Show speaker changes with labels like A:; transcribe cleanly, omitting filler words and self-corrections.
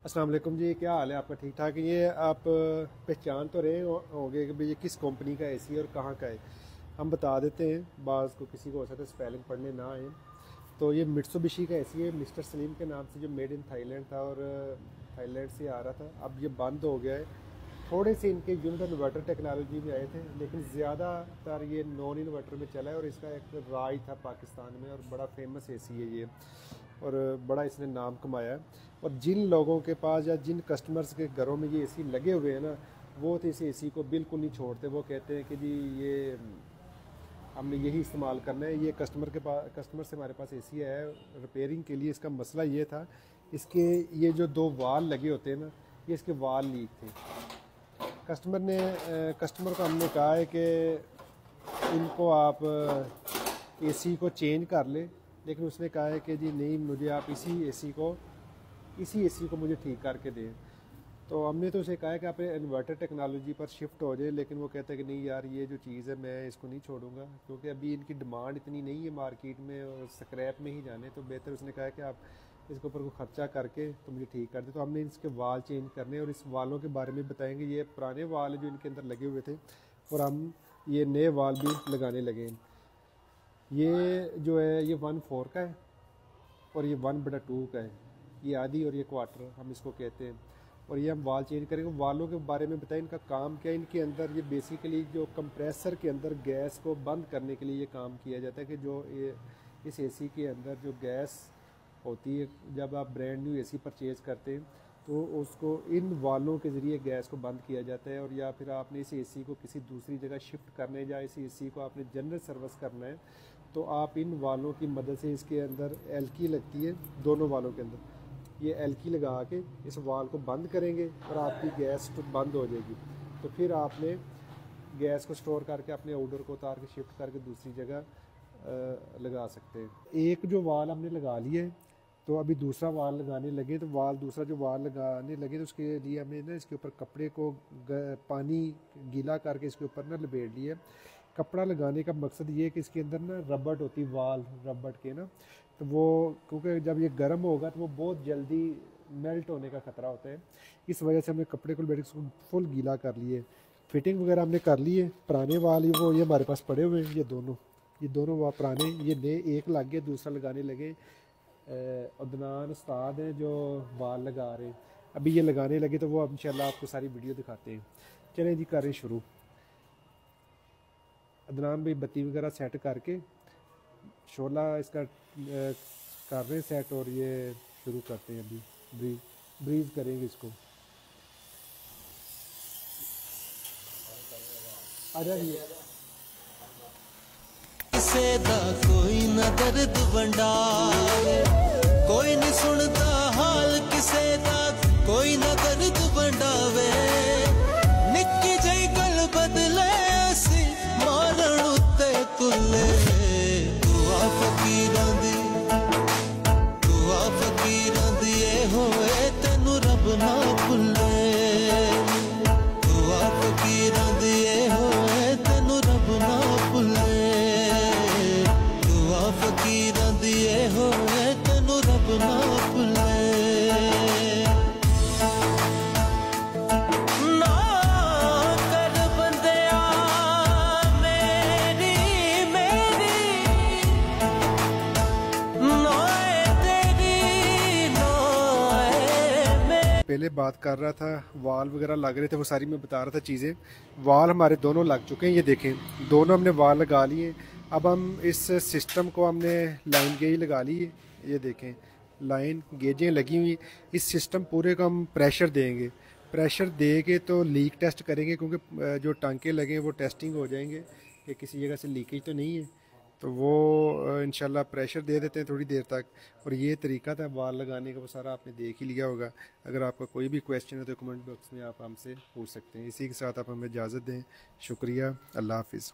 A: अस्सलाम वालेकुम जी, क्या हाल है आपका? ठीक ठाक है। ये आप पहचान तो रहे होंगे कि भाई ये किस कंपनी का एसी है और कहाँ का है। हम बता देते हैं, बाज़ को किसी को हो सकता है स्पेलिंग पढ़ने ना आए। तो ये मिट्सुबिशी का एसी है, मिस्टर सलीम के नाम से, जो मेड इन थाईलैंड था और थाईलैंड से आ रहा था। अब ये बंद हो गया है। थोड़े से इनके यूनिट इन्वर्टर टेक्नोलॉजी में आए थे, लेकिन ज़्यादातर ये नॉन इन्वर्टर में चला है और इसका एक राज था पाकिस्तान में और बड़ा फेमस एसी है ये, और बड़ा इसने नाम कमाया है। और जिन लोगों के पास या जिन कस्टमर्स के घरों में ये एसी लगे हुए हैं ना, वो तो इस एसी को बिल्कुल नहीं छोड़ते। वो कहते हैं कि जी ये हमने यही इस्तेमाल करना है। ये कस्टमर से हमारे पास एसी है रिपेयरिंग के लिए। इसका मसला ये था, इसके ये जो दो वाल लगे होते हैं ना, ये इसके वाल लीक थे। कस्टमर को हमने कहा है कि इनको आप एसी को चेंज कर ले, लेकिन उसने कहा है कि जी नहीं, मुझे आप इसी एसी को मुझे ठीक करके दें। तो हमने तो उसे कहा है कि आप इन्वर्टर टेक्नोलॉजी पर शिफ्ट हो जाए, लेकिन वो कहता है कि नहीं यार, ये जो चीज़ है मैं इसको नहीं छोड़ूंगा, क्योंकि अभी इनकी डिमांड इतनी नहीं है मार्केट में और स्क्रैप में ही जाने। तो बेहतर उसने कहा है कि आप इसके ऊपर को खर्चा करके तो मुझे ठीक कर दे। तो हमने इसके वाल चेंज करने और इस वालों के बारे में बताएंगे। ये पुराने वाल है जो इनके अंदर लगे हुए थे, और हम ये नए वाल भी लगाने लगे हैं। ये जो है ये 1/4 का है और ये 1/2 का है। ये आधी और ये क्वार्टर हम इसको कहते हैं। और ये हम वाल चेंज करेंगे। वालों के बारे में बताएं, इनका काम क्या है। इनके अंदर ये बेसिकली जो कंप्रेसर के अंदर गैस को बंद करने के लिए ये काम किया जाता है कि जो ये इस एसी के अंदर जो गैस होती है, जब आप ब्रांड न्यू एसी परचेज़ करते हैं तो उसको इन वालों के ज़रिए गैस को बंद किया जाता है। और या फिर आपने इस एसी को किसी दूसरी जगह शिफ्ट करने या इस एसी को आपने जनरल सर्विस करना है, तो आप इन वालों की मदद से, इसके अंदर एलकी लगती है दोनों वालों के अंदर, ये एलकी लगा के इस वाल को बंद करेंगे और आपकी गैस तो बंद हो जाएगी। तो फिर आपने गैस को स्टोर करके अपने ऑर्डर को उतार के शिफ्ट करके दूसरी जगह लगा सकते हैं। एक जो वाल हमने लगा लिया है, तो अभी दूसरा वाल लगाने लगे। तो दूसरा जो वाल लगाने लगे, तो उसके लिए हमने ना इसके ऊपर कपड़े को पानी गीला करके इसके ऊपर ना लपेट लिया। कपड़ा लगाने का मकसद ये है कि इसके अंदर ना रबड़ होती, वाल रबड़ के ना, तो वो क्योंकि जब ये गर्म होगा तो वो बहुत जल्दी मेल्ट होने का ख़तरा होता है। इस वजह से हमने कपड़े को लपेट इसको फुल गीला कर लिए। फिटिंग वगैरह हमने कर ली है। पुराने वाल ये हमारे पास पड़े हुए हैं, ये दोनों वाल पुराने, ये नए एक लग गए, दूसरा लगाने लगे। अदनान उस्ताद हैं जो वाल लगा रहे हैं, अभी ये लगाने लगे, तो वो अब इंशाल्लाह आपको सारी वीडियो दिखाते हैं। चलें जी, करें शुरू। अदनान भाई बत्ती वगैरह सेट करके शोला इसका कर रहे सेट, और ये शुरू करते हैं। अभी ब्रीज करेंगे इसको। आ जाइए।
B: किसे दा कोई न दर्द वंडावे, कोई नहीं सुनता हाल किसे दा, कोई न दर्द वंडावे। निक्की जई गल बदले असी मारन उत्ते तुले। दुआ फकीरां दी ए होए तेनू रब ना भुले। दुआ फकीरां दी ए होए तेनू रब ना भुले। फकीरां दी ए होए तेनू रब ना भुले। ना कर बंदिया मेरी नोए तेरी नोए।
A: पहले बात कर रहा था, वाल वगैरह लग रहे थे, वो सारी मैं बता रहा था चीज़ें। वाल हमारे दोनों लग चुके हैं, ये देखें, दोनों हमने वाल लगा लिए। अब हम इस सिस्टम को हमने लाइन गेज लगा ली है, ये देखें लाइन गेजें लगी हुई। इस सिस्टम पूरे को हम प्रेशर देंगे। प्रेशर दे के तो लीक टेस्ट करेंगे, क्योंकि जो टांके लगे वो टेस्टिंग हो जाएंगे कि किसी जगह से लीकेज तो नहीं है। तो वो इंशाल्लाह प्रेशर दे देते हैं थोड़ी देर तक। और ये तरीका था वाल लगाने का, वो सारा आपने देख ही लिया होगा। अगर आपका कोई भी क्वेश्चन है तो कमेंट बॉक्स में आप हमसे पूछ सकते हैं। इसी के साथ आप हमें इजाज़त दें। शुक्रिया, अल्लाह हाफिज़।